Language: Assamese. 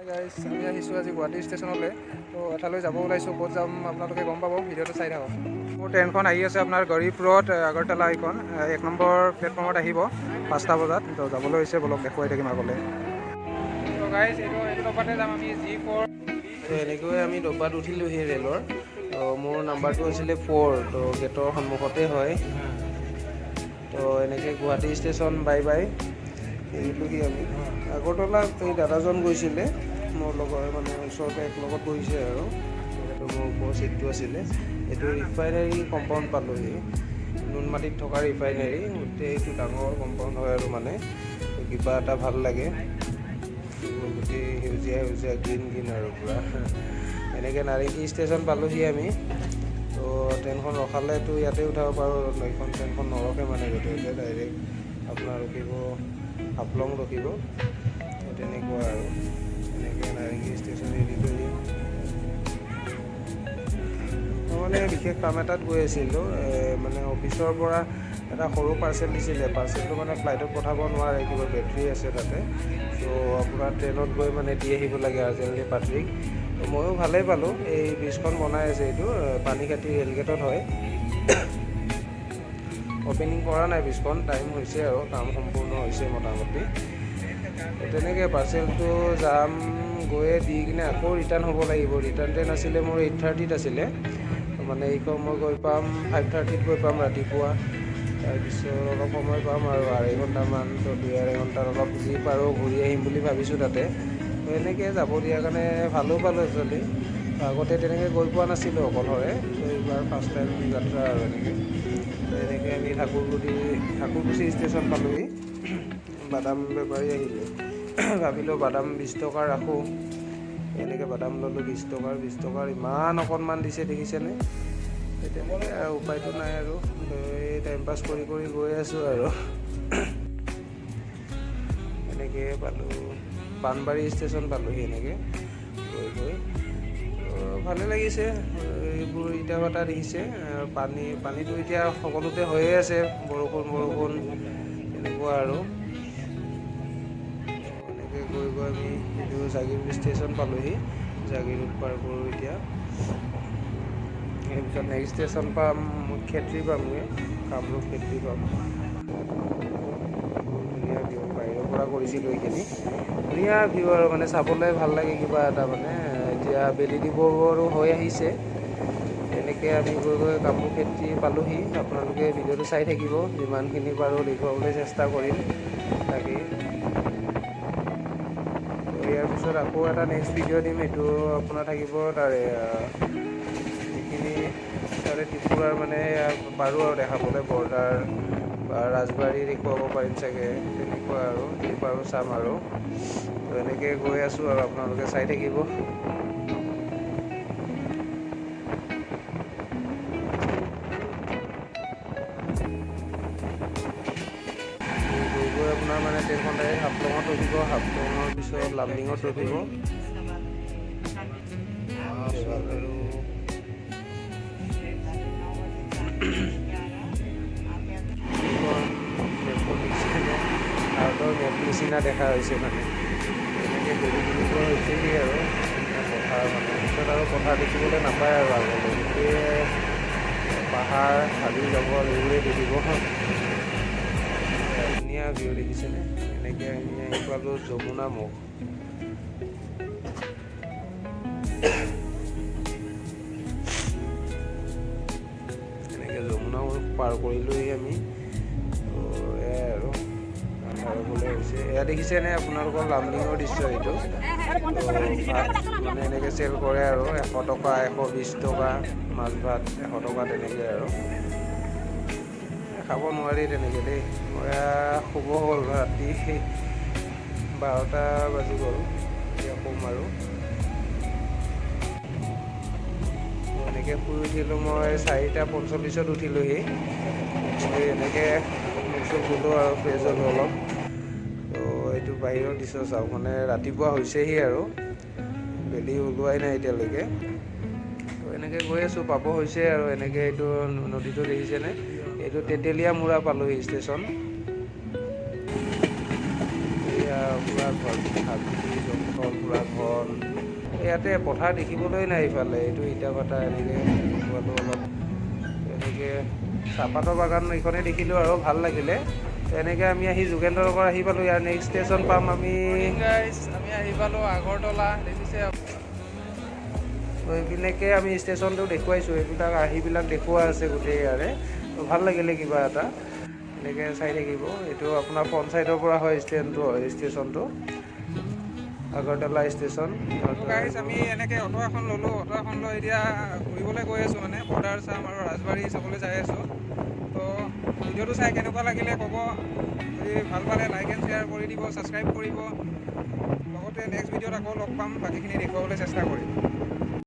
গাইজ আমি আহিছোঁ আজি গুৱাহাটী ষ্টেচনলৈ। তো এঠাইলৈ যাব ওলাইছোঁ, ক'ত যাম আপোনালোকে গম পাব, ভিডিঅ'টো চাই থাকক। মোৰ ট্ৰেইনখন আহি আছে আপোনাৰ গৰীব ৰথ আগৰতলা এইখন 1 নম্বৰ প্লেটফৰ্মত আহিব 5টা বজাত। তো যাবলৈ হৈছে, বলক দেখুৱাই থাকিম আগলৈ। তো গাইজ এইটো ডব্বাতে যাম আমি G4। তো এনেকৈ আমি ডব্বাত উঠিলোঁহি ৰেলৰ। তো মোৰ নাম্বাৰটো আছিলে 4, তো গেটৰ সন্মুখতে হয়। তো এনেকৈ গুৱাহাটী ষ্টেচন বাই বাই এৰিলোঁহি আমি। আগৰতলাত এই দাদাজন গৈছিলে মোৰ লগৰ, মানে ওচৰতে এক লগত বহিছে আৰু যিহেতু মোৰ ওপৰৰ ছিটটো আছিলে। এইটো ৰিফাইনেৰী কম্পাউণ্ড পালোঁহি, নুনমাটিত থকা ৰিফাইনেৰী। গোটেই এইটো ডাঙৰ কম্পাউণ্ড হয় আৰু মানে কিবা এটা ভাল লাগে, গোটেই সেউজীয়া সেউজীয়া গ্ৰীণ আৰু পূৰা। এনেকৈ নাৰেংগী ষ্টেচন পালোঁহি আমি। তো ট্ৰেইনখন ৰখালেতো ইয়াতে উঠাব পাৰোঁ, এইখন ট্ৰেইনখন নৰখে মানে গোটেইতে ডাইৰেক্ট আপোনাৰ ৰখিব হাফলং ৰখিব, তেনেকুৱা আৰু। এনেকৈ নাৰেংগী ষ্টেচন এৰিলোঁহি। মই মানে বিশেষ কাম এটাত গৈ আছিলোঁ, মানে অফিচৰ পৰা এটা সৰু পাৰ্চেল দিছিলে। পাৰ্চেলটো মানে ফ্লাইটত পঠাব নোৱাৰে, কিবা বেটাৰী আছে তাতে। ত' আপোনাৰ ট্ৰেইনত গৈ মানে দি আহিব লাগে আৰ্জেণ্টলি পাত্ৰীক। তো ময়ো ভালেই পালোঁ। এই ব্ৰিজখন বনাই আছে, এইটো পানীখাইটি ৰেলগেটত হয়। অপেনিং কৰা নাই ব্ৰিজখন, টাইম হৈছে আৰু কাম সম্পূৰ্ণ হৈছে মোটামুটি। তেনেকৈ পাৰ্চেলটো যাম, গৈয়ে দি কিনে আকৌ ৰিটাৰ্ণ হ'ব লাগিব। ৰিটাৰ্ণ ট্ৰেইন আছিলে মোৰ 8:30ত আছিলে, মানে এইখন মই গৈ পাম 5:30ত গৈ পাম ৰাতিপুৱা। তাৰপিছত অলপ সময় পাম আৰু 2.5 ঘণ্টামান। তো 2-2.5 ঘণ্টাত অলপ যি পাৰোঁ ঘূৰি আহিম বুলি ভাবিছোঁ তাতে। তো এনেকৈ যাব দিয়াৰ কাৰণে ভালো পালোঁ একচুৱেলি। আগতে তেনেকৈ গৈ পোৱা নাছিলোঁ অকলশৰে, তো এইবাৰ ফাৰ্ষ্ট টাইম যাত্ৰা আৰু এনেকৈ। এনেকৈ আমি ঠাকুৰকুছি ষ্টেচন পালোঁহি। বাদাম বেপাৰী আহিলে, ভাবিলোঁ বাদাম 20 টকা ৰাখোঁ। এনেকৈ বাদাম ল'লোঁ 20 টকাৰ ইমান অকণমান দিছে দেখিছেনে। তেনেকৈ আৰু উপায়টো নাই আৰু, টাইম পাছ কৰি গৈ আছোঁ আৰু। এনেকৈ পালোঁ পাণবাৰী ষ্টেচন পালোঁহি। এনেকৈ গৈ ভালে লাগিছে। এইবোৰ ইটা ভাটা দেখিছে, পানীটো এতিয়া সকলোতে হৈয়ে আছে, বৰষুণ এনেকুৱা আৰু। এনেকৈ গৈ আমি এইটো জাগীৰোড ষ্টেচন পালোঁহি। জাগীৰোড পাৰ কৰোঁ এতিয়া। তাৰপিছত নেক্সট ষ্টেচন পাম ক্ষেত্ৰী পামগৈ, কামৰূপ ক্ষেত্ৰী পাম। ধুনীয়া ভিউ, বাহিৰৰ পৰা কৰিছিলোঁ এইখিনি। ধুনীয়া ভিউ আৰু মানে চাবলৈ ভাল লাগে কিবা এটা মানে। এতিয়া বেলি দিবৰো হৈ আহিছে। এনেকৈ আমি গৈ কামৰূপ ক্ষেত্ৰী পালোঁহি। আপোনালোকে ভিডিঅ'টো চাই থাকিব, যিমানখিনি পাৰোঁ দেখুৱাবলৈ চেষ্টা কৰিম তাকেই। ইয়াৰ পিছত আকৌ এটা নেক্সট ভিডিঅ' দিম, এইটো আপোনাৰ থাকিব তাৰে যিখিনি তাৰে ত্ৰিপুৰাৰ মানে পাৰোঁ আৰু দেখাবলৈ বৰ্ডাৰ বা ৰাজবাৰী দেখুৱাব পাৰিম চাগে, তেনেকুৱা আৰু যি পাৰোঁ চাম আৰু। তো এনেকৈ গৈ আছোঁ আৰু আপোনালোকে চাই থাকিব। গৈ আপোনাৰ মানে ট্ৰেইনখন ডাইৰেক্ট হাফলঙত ৰখিব, হাফলঙৰ পিছত লামডিঙত ৰখিব। আৰু ভাৰতৰ মেপ নিচিনা দেখা হৈছে মানে। এনেকৈ বেলি দিব হৈছেহি আৰু পথাৰ, মানে পিছত আৰু পথাৰ দেখিবলৈ নাপায় আৰু আগলৈ গোটেই পাহাৰ হাবি জংঘল এইবোৰেই দেখিব। ধুনীয়া ভিউ দেখিছেনে। এনেকৈ আমি আহি পালোঁ যমুনা মুখ। এনেকৈ যমুনা মুখ পাৰ কৰিলোঁহি আমি। তো এয়াই আৰু আন্ধাৰবলৈ হৈছে। এয়া দেখিছেনে আপোনালোকৰ লামডিঙৰ দৃশ্য এইটো। তো ভাত মানে এনেকৈ চেল কৰে আৰু 100 টকা, 120 টকা, মাছ ভাত 100 টকা তেনেকৈ আৰু। খাব নোৱাৰি তেনেকৈ দেই। শুব হ'ল, ৰাতি 12টা বাজি গ'ল, এতিয়া শুম আৰু। এনেকৈ শুই উঠিলোঁ মই 4:45ত উঠিলোঁহি। এনেকৈ মুখ চুখ ধুলোঁ আৰু ফ্ৰেছ হ'লোঁ অলপ। তো এইটো বাহিৰৰ দৃশ্য চাওক, মানে ৰাতিপুৱা হৈছেহি আৰু বেলি ওলোৱাই নাই এতিয়ালৈকে। তো এনেকৈ গৈ আছোঁ, পাব হৈছে আৰু। এনেকৈ এইটো নদীটো দেখিছেনে, এইটো তেতেলীয়া মুৰা পালোঁহি ষ্টেচন। এয়া পূৰা ঘৰ হাবি জংঘল হ'ল পূৰা ঘন। ইয়াতে পথাৰ দেখিবলৈ নাই ইফালে, এইটো ইটা ভাটা এনেকৈ দেখুৱালোঁ অলপ। এনেকৈ চাহপাতৰ বাগান এইখনেই দেখিলোঁ আৰু ভাল লাগিলে। এনেকৈ আমি আহি যোগেন্দ্ৰনগৰ আহি পালোঁ। ইয়াৰ নেক্সট ষ্টেচন পাম আমি আমি আহি পালোঁ আগৰতলা, দেখিছে। তো এইপিনেকৈ আমি ষ্টেচনটো দেখুৱাইছোঁ, এইবিলাক আৰ্হিবিলাক দেখুওৱা আছে গোটেই ইয়াৰে। তো ভাল লাগিলে কিবা এটা, এনেকৈ চাই থাকিব। এইটো আপোনাৰ ফ্ৰণ্ট ছাইডৰ পৰা হয় ষ্টেচনটো, আগৰতলা ষ্টেচন। গাইজ আমি এনেকৈ অটো এখন ল'লোঁ, অটো এখন লৈ এতিয়া ঘূৰিবলৈ গৈ আছোঁ, মানে বৰ্ডাৰ চাম আৰু ৰাজবাৰী চাবলৈ যাই আছোঁ। তো ভিডিঅ'টো চাই কেনেকুৱা লাগিলে ক'ব, যদি ভাল পালে লাইক এণ্ড শ্বেয়াৰ কৰি দিব, ছাবস্ক্ৰাইব কৰিব। লগতে নেক্সট ভিডিঅ'ত আকৌ লগ পাম, বাকীখিনি দেখুৱাবলৈ চেষ্টা কৰিম।